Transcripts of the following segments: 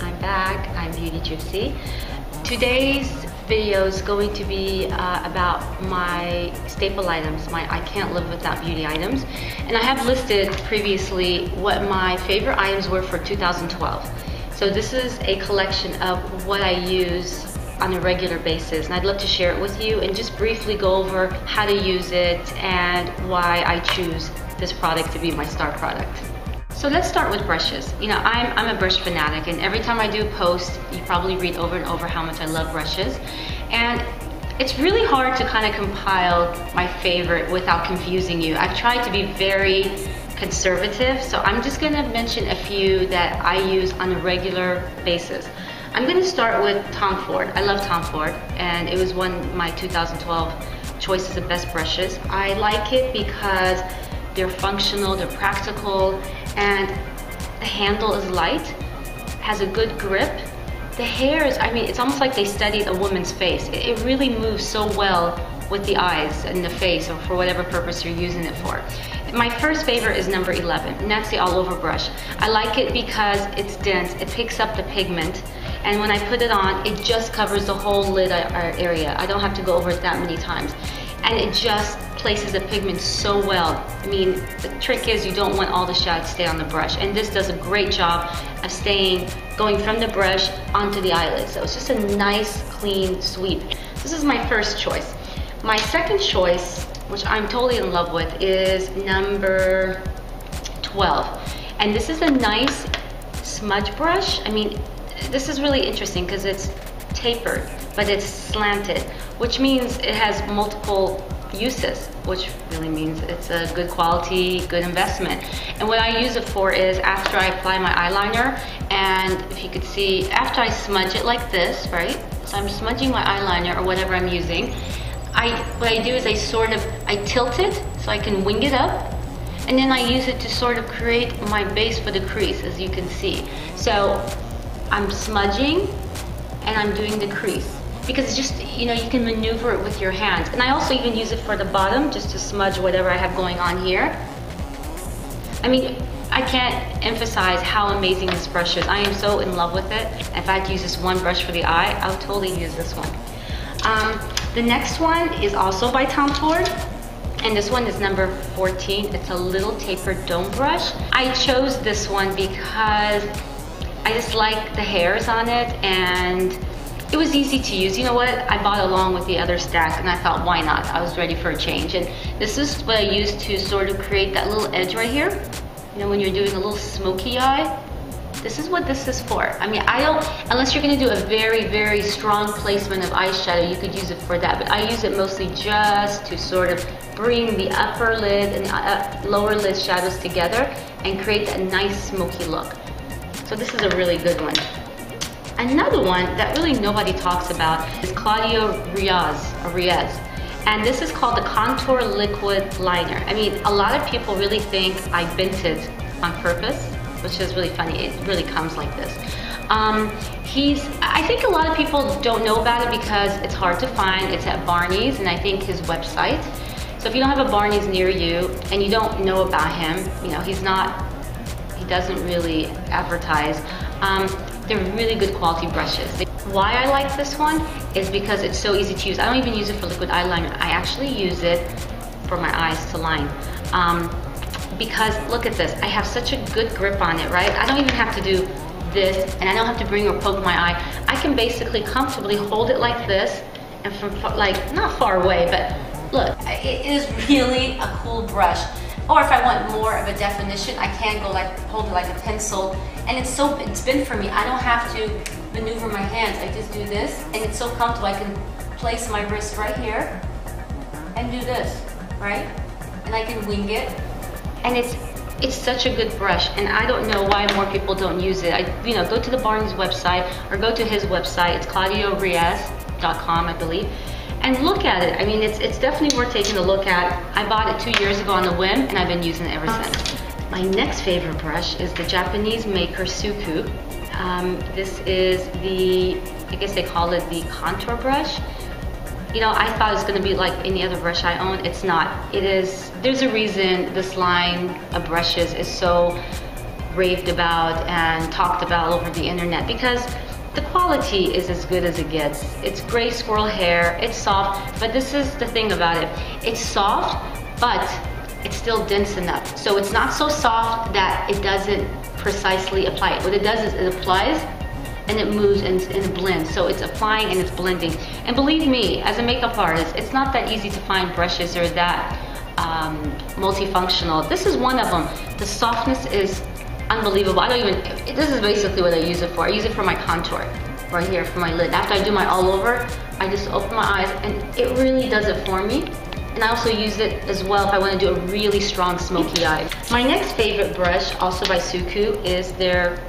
I'm back. I'm Beautygypsy. Today's video is going to be about my staple items, my I can't live without beauty items. And I have listed previously what my favorite items were for 2012. So this is a collection of what I use on a regular basis, and I'd love to share it with you and just briefly go over how to use it and why I choose this product to be my star product. So let's start with brushes. You know, I'm a brush fanatic, and every time I do a post, you probably read over and over how much I love brushes. And it's really hard to kind of compile my favorite without confusing you. I've tried to be very conservative, so I'm just gonna mention a few that I use on a regular basis. I'm gonna start with Tom Ford. I love Tom Ford, and it was one of my 2012 choices of best brushes. I like it because they're functional, they're practical, and the handle is light, has a good grip. The hairs, I mean, it's almost like they studied a woman's face. It really moves so well with the eyes and the face, or for whatever purpose you're using it for. My first favorite is number 11, and that's the all over brush. I like it because it's dense, it picks up the pigment, and when I put it on, it just covers the whole lid area. I don't have to go over it that many times. And it just places the pigment so well. I mean, the trick is you don't want all the shadow to stay on the brush, and this does a great job of going from the brush onto the eyelid. So it's just a nice, clean sweep. This is my first choice. My second choice, which I'm totally in love with, is number 12. And this is a nice smudge brush. I mean, this is really interesting because it's tapered, but it's slanted, which means it has multiple uses, which really means it's a good quality, good investment. And what I use it for is after I apply my eyeliner, and if you could see, after I smudge it like this, right? So I'm smudging my eyeliner or whatever I'm using. What I do is I tilt it so I can wing it up, and then I use it to sort of create my base for the crease, as you can see. So I'm smudging and I'm doing the crease, because it's just, you know, you can maneuver it with your hands. And I also even use it for the bottom, just to smudge whatever I have going on here. I mean, I can't emphasize how amazing this brush is. I am so in love with it. If I had to use this one brush for the eye, I would totally use this one. The next one is also by Tom Ford, and this one is number 14. It's a little tapered dome brush. I chose this one because I just like the hairs on it, and it was easy to use. You know what? I bought along with the other stack, and I thought, why not? I was ready for a change. And this is what I use to sort of create that little edge right here. You know, when you're doing a little smoky eye, this is what this is for. I mean, unless you're gonna do a very, very strong placement of eyeshadow, you could use it for that. But I use it mostly just to sort of bring the upper lid and lower lid shadows together and create that nice smoky look. So this is a really good one. Another one that really nobody talks about is Claudio Riaz. And this is called the Contour Liquid Liner. I mean, a lot of people really think I bent it on purpose, which is really funny. It really comes like this. I think a lot of people don't know about it because it's hard to find. It's at Barney's, and I think his website. So if you don't have a Barney's near you and you don't know about him, you know, he doesn't really advertise. They're really good quality brushes. Why I like this one is because it's so easy to use. I don't even use it for liquid eyeliner. I actually use it for my eyes to line. Because look at this, I have such a good grip on it, right? I don't even have to do this, and I don't have to bring or poke my eye. I can basically comfortably hold it like this, and from like, not far away, but look, it is really a cool brush. Or if I want more of a definition, I can go like, hold it like a pencil. And it's been for me. I don't have to maneuver my hands. I just do this, and it's so comfortable. I can place my wrist right here and do this, right? And I can wing it. And it's such a good brush, and I don't know why more people don't use it. Go to the Barnes website or go to his website. It's ClaudioRiaz.com, I believe. And look at it. I mean, it's definitely worth taking a look at. I bought it 2 years ago on a whim, and I've been using it ever since. My next favorite brush is the Japanese maker Suqqu. This is I guess they call it the contour brush. You know, I thought it was going to be like any other brush I own. It's not. There's a reason this line of brushes is so raved about and talked about all over the internet because the quality is as good as it gets. It's gray squirrel hair, it's soft, but this is the thing about it. It's soft, but it's still dense enough. So it's not so soft that it doesn't precisely apply it. What it does is it applies and it moves and it blends. So it's applying and it's blending. And believe me, as a makeup artist, it's not that easy to find brushes that are that multifunctional. This is one of them. The softness is unbelievable. I don't even, this is basically what I use it for. I use it for my contour, right here for my lid. After I do my all over, I just open my eyes and it really does it for me. And I also use it as well if I want to do a really strong smoky eye. My next favorite brush, also by Suqqu, is their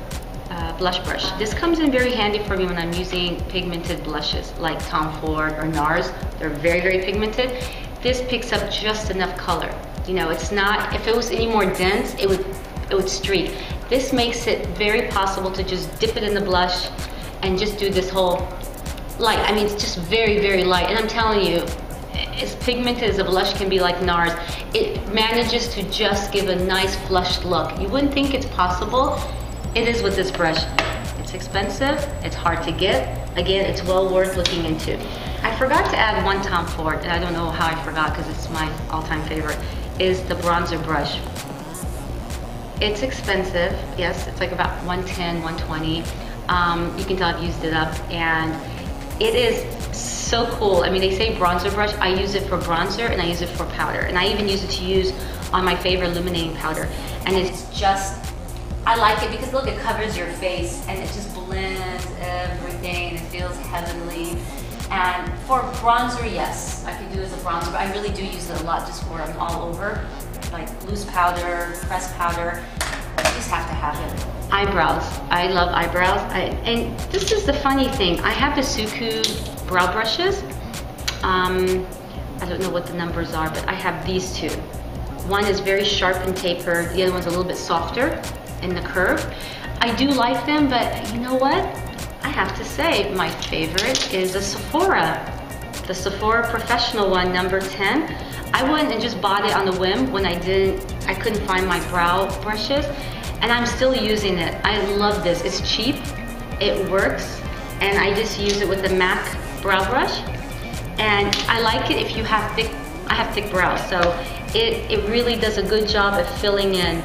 blush brush. This comes in very handy for me when I'm using pigmented blushes like Tom Ford or Nars. They're very, very pigmented. This picks up just enough color. You know, it's not, if it was any more dense, it would streak. This makes it very possible to just dip it in the blush and just do this whole light. I mean, it's just very, very light. And I'm telling you, as pigmented as a blush can be like Nars, it manages to just give a nice flushed look. You wouldn't think it's possible. It is with this brush. It's expensive, it's hard to get. Again, it's well worth looking into. I forgot to add one Tom Ford, and I don't know how I forgot because it's my all-time favorite, is the bronzer brush. It's expensive, yes, it's like about $110, $120. You can tell I've used it up, and it is so cool. I mean, they say bronzer brush. I use it for bronzer and I use it for powder, and I even use it to use on my favorite illuminating powder. And it's just, I like it because look, it covers your face and it just blends everything and it feels heavenly. And for bronzer, yes, I could do it as a bronzer, but I really do use it a lot just for I'm all over, like loose powder, pressed powder. You just have to have it. Eyebrows. I love eyebrows. And this is the funny thing. I have the Suqqu brow brushes. I don't know what the numbers are, but I have these two. One is very sharp and tapered. The other one's a little bit softer in the curve. I do like them, but you know what? I have to say my favorite is the Sephora Professional one, number 10. I went and just bought it on the whim when I couldn't find my brow brushes, and I'm still using it. I love this. It's cheap, it works, and I just use it with the MAC brow brush. And I like it if you have I have thick brows, so it really does a good job of filling in.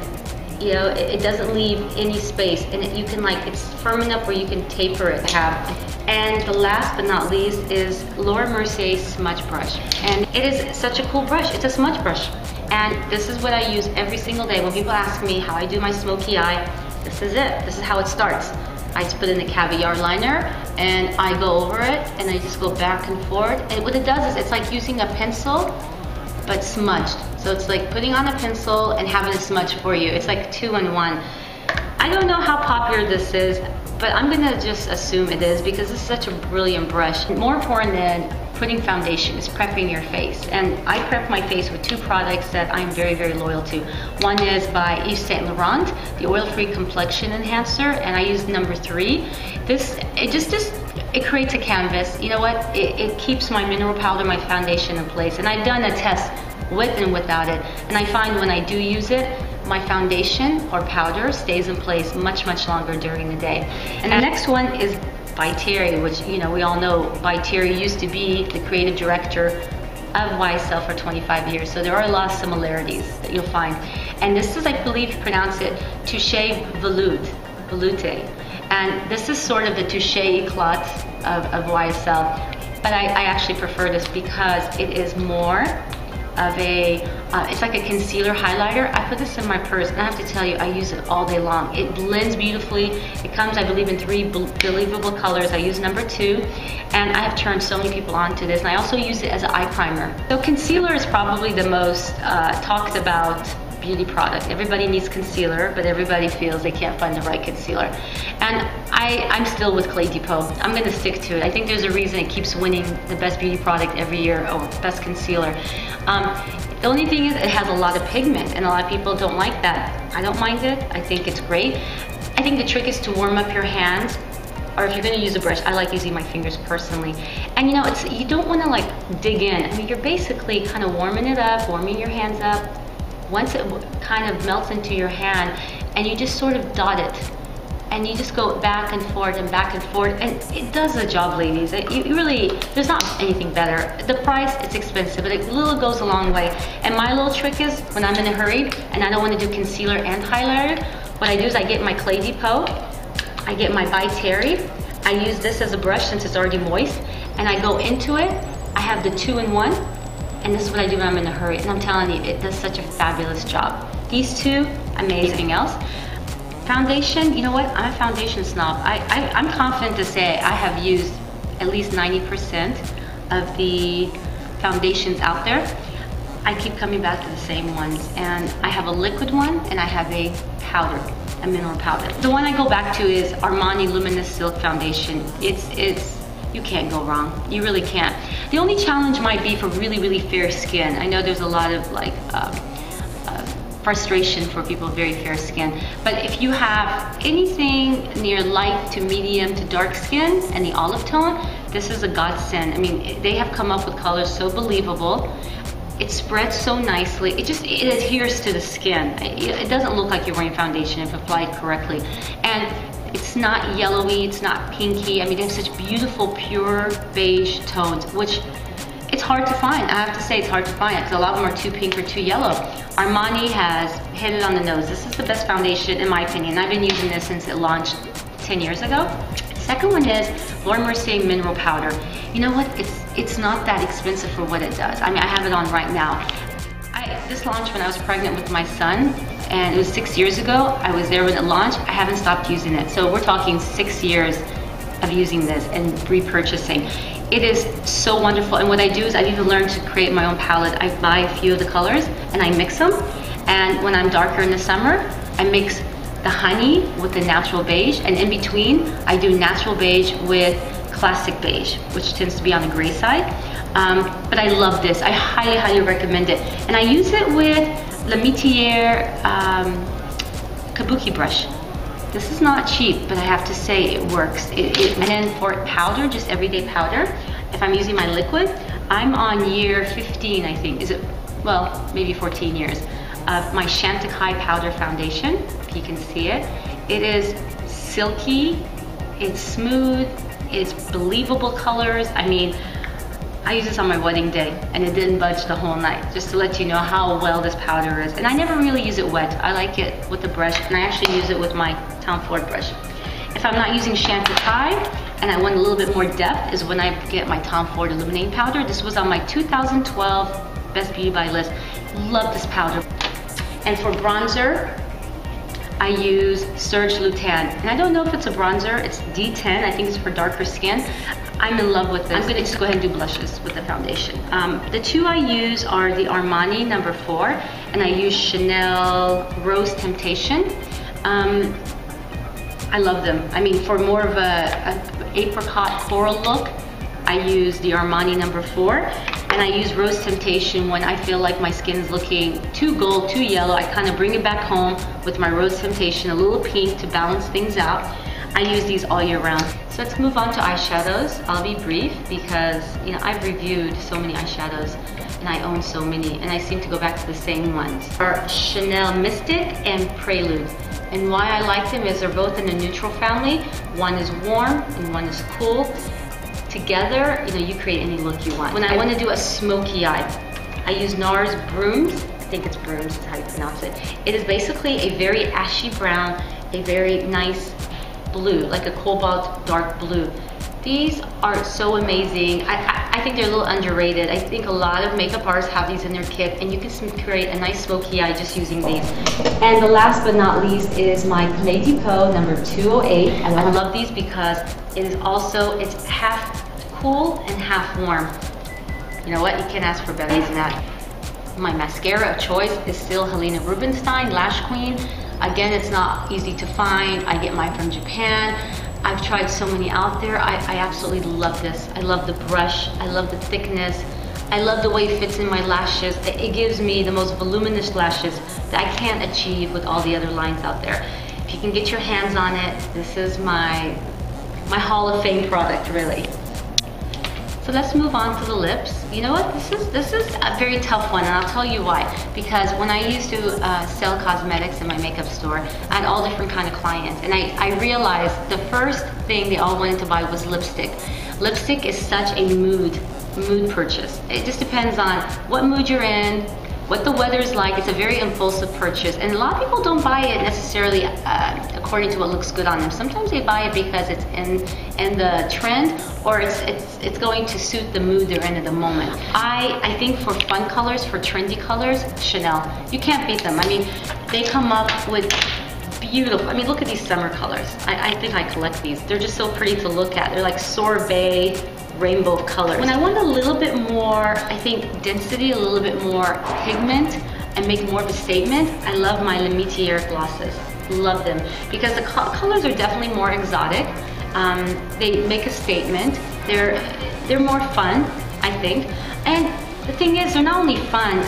You know, it doesn't leave any space, and you can it's firm enough where you can taper it. And the last but not least is Mercier Smudge Brush. And it is such a cool brush. It's a smudge brush. And this is what I use every single day. When people ask me how I do my smoky eye, this is it. This is how it starts. I just put in the caviar liner and I go over it and I just go back and forth. And what it does is it's like using a pencil but smudged. So it's like putting on a pencil and having a smudge for you. It's like 2-in-1. I don't know how popular this is, but I'm gonna just assume it is because it's such a brilliant brush. More important than putting foundation is prepping your face. And I prep my face with two products that I'm very, very loyal to. One is by Yves Saint Laurent, the oil-free complexion enhancer, and I use number 3. It creates a canvas. You know what? It keeps my mineral powder, my foundation in place. And I've done a test with and without it. And I find when I do use it, my foundation or powder stays in place much, much longer during the day. And the next one is by Thierry, which we all know. By Thierry used to be the creative director of YSL for 25 years. So there are a lot of similarities that you'll find. And this is, I believe you pronounce it, Touche Veloute. And this is sort of the Touche Eclat of YSL. But I actually prefer this because it is more of it's like a concealer highlighter. I put this in my purse and I have to tell you, I use it all day long. It blends beautifully. It comes, I believe, in 3 believable colors. I use number 2, and I have turned so many people on to this, and I also use it as an eye primer. So concealer is probably the most talked about beauty product. Everybody needs concealer, but everybody feels they can't find the right concealer. And I'm still with Cle De Peau. I'm gonna stick to it. I think there's a reason it keeps winning the best beauty product every year, or best concealer. The only thing is it has a lot of pigment, and a lot of people don't like that. I don't mind it. I think it's great. I think the trick is to warm up your hands, or if you're gonna use a brush, I like using my fingers personally. And you don't wanna dig in. I mean, you're basically kind of warming it up, warming your hands up. Once it kind of melts into your hand, and you just sort of dot it. And you just go back and forth and back and forth, and it does the job, ladies. You really, there's not anything better. The price, it's expensive, but a little goes a long way. And my little trick is, when I'm in a hurry and I don't want to do concealer and highlighter, what I do is I get my Cle De Peau, I get my By Terry, I use this as a brush since it's already moist, and I go into it. I have the 2-in-1, and this is what I do when I'm in a hurry. And I'm telling you, it does such a fabulous job. These two, amazing else. Foundation, you know what? I'm a foundation snob. I'm confident to say I have used at least 90% of the foundations out there. I keep coming back to the same ones, and I have a liquid one and I have a powder, a mineral powder. The one I go back to is Armani Luminous Silk Foundation. You can't go wrong. You really can't. The only challenge might be for really, really fair skin. I know there's a lot of like frustration for people with very fair skin. But if you have anything near light to medium to dark skin and the olive tone, this is a godsend. I mean, they have come up with colors so believable. It spreads so nicely. It adheres to the skin. It doesn't look like you're wearing foundation if applied correctly. And it's not yellowy, it's not pinky. I mean, they have such beautiful, pure beige tones, which it's hard to find. I have to say it's hard to find because a lot of them are too pink or too yellow. Armani has hit it on the nose. This is the best foundation in my opinion. I've been using this since it launched 10 years ago. The second one is Mercier Mineral Powder. You know what? It's not that expensive for what it does. I mean, I have it on right now. This launched when I was pregnant with my son, and it was 6 years ago. I was there when it launched. I haven't stopped using it. So we're talking 6 years of using this and repurchasing. It is so wonderful, and what I do is I need to learn to create my own palette. I buy a few of the colors and I mix them, and when I'm darker in the summer, I mix the honey with the natural beige, and in between I do natural beige with classic beige, which tends to be on the gray side. But I love this. I highly, highly recommend it. And I use it with the Metier Kabuki brush. This is not cheap, but I have to say it works. And then for powder, just everyday powder, if I'm using my liquid, I'm on year 15, I think. Is it? Well, maybe 14 years of my Chantecaille powder foundation. If you can see it, it is silky, it's smooth, it's believable colors. I mean, I used this on my wedding day and it didn't budge the whole night, just to let you know how well this powder is. And I never really use it wet. I like it with the brush, and I actually use it with my Ford brush. If I'm not using Chantecaille and I want a little bit more depth is when I get my Ford Illuminating powder. This was on my 2012 Best Beauty Buy list. Love this powder. And for bronzer, I use Serge Luten. And I don't know if it's a bronzer, it's D10, I think it's for darker skin. I'm in love with this. I'm gonna just go ahead and do blushes with the foundation. The two I use are the Armani No. 4, and I use Chanel Rose Temptation. I love them. I mean, for more of a apricot coral look, I use the Armani No. 4, and I use Rose Temptation when I feel like my skin's looking too gold, too yellow. I kind of bring it back home with my Rose Temptation, a little pink to balance things out. I use these all year round. So let's move on to eyeshadows. I'll be brief because, you know, I've reviewed so many eyeshadows and I own so many, and I seem to go back to the same ones. Are Chanel Mystic and Prelude. And why I like them is they're both in the neutral family. One is warm and one is cool. Together, you know, you create any look you want. When I want to do a smoky eye, I use Nars Brumes. I think it's Brumes, is how you pronounce it. It is basically a very ashy brown, a very nice blue, like a cobalt dark blue. These are so amazing. I think they're a little underrated. I think a lot of makeup artists have these in their kit, and you can create a nice smoky eye just using these. And the last but not least is my Cle De Peau No. 208. And I love these because it is also, it's half cool and half warm. You know what, you can't ask for better than that. My mascara of choice is still Helena Rubinstein Lash Queen. Again, it's not easy to find. I get mine from Japan. I've tried so many out there. I absolutely love this. I love the brush. I love the thickness. I love the way it fits in my lashes. It gives me the most voluminous lashes that I can't achieve with all the other lines out there. If you can get your hands on it, this is my Hall of Fame product, really. So let's move on to the lips. You know what, this is a very tough one, and I'll tell you why. Because when I used to sell cosmetics in my makeup store, I had all different kind of clients, and I realized the first thing they all wanted to buy was lipstick. Lipstick is such a mood purchase. It just depends on what mood you're in, what the weather's like. It's a very impulsive purchase, and a lot of people don't buy it necessarily according to what looks good on them. Sometimes they buy it because it's in the trend, or it's going to suit the mood they're in at the moment. I think for fun colors, for trendy colors, Chanel. You can't beat them. I mean, they come up with beautiful, I mean, look at these summer colors. I think I collect these. They're just so pretty to look at. They're like sorbet rainbow colors. When I want a little bit more, I think, density, a little bit more pigment, and make more of a statement, I love my Metier Glosses. Love them because the colors are definitely more exotic. They make a statement. They're more fun, I think. And the thing is, they're not only fun,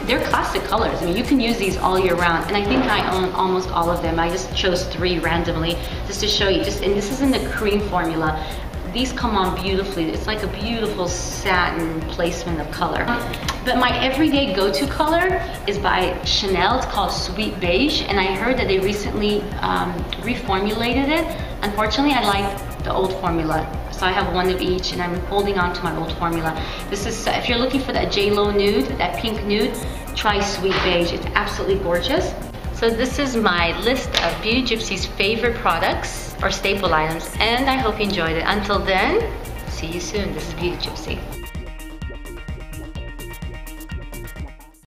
they're classic colors. I mean, you can use these all year round, and I think I own almost all of them. I just chose 3 randomly just to show you. And this is in the cream formula. These come on beautifully. It's like a beautiful satin placement of color. But my everyday go-to color is by Chanel. It's called Sweet Beige, and I heard that they recently reformulated it. Unfortunately, I like the old formula, so I have one of each, and I'm holding on to my old formula. This is, if you're looking for that J-Lo nude, that pink nude, try Sweet Beige. It's absolutely gorgeous. So this is my list of Beautygypsy's favorite products or staple items, and I hope you enjoyed it. Until then, see you soon. This is Beautygypsy.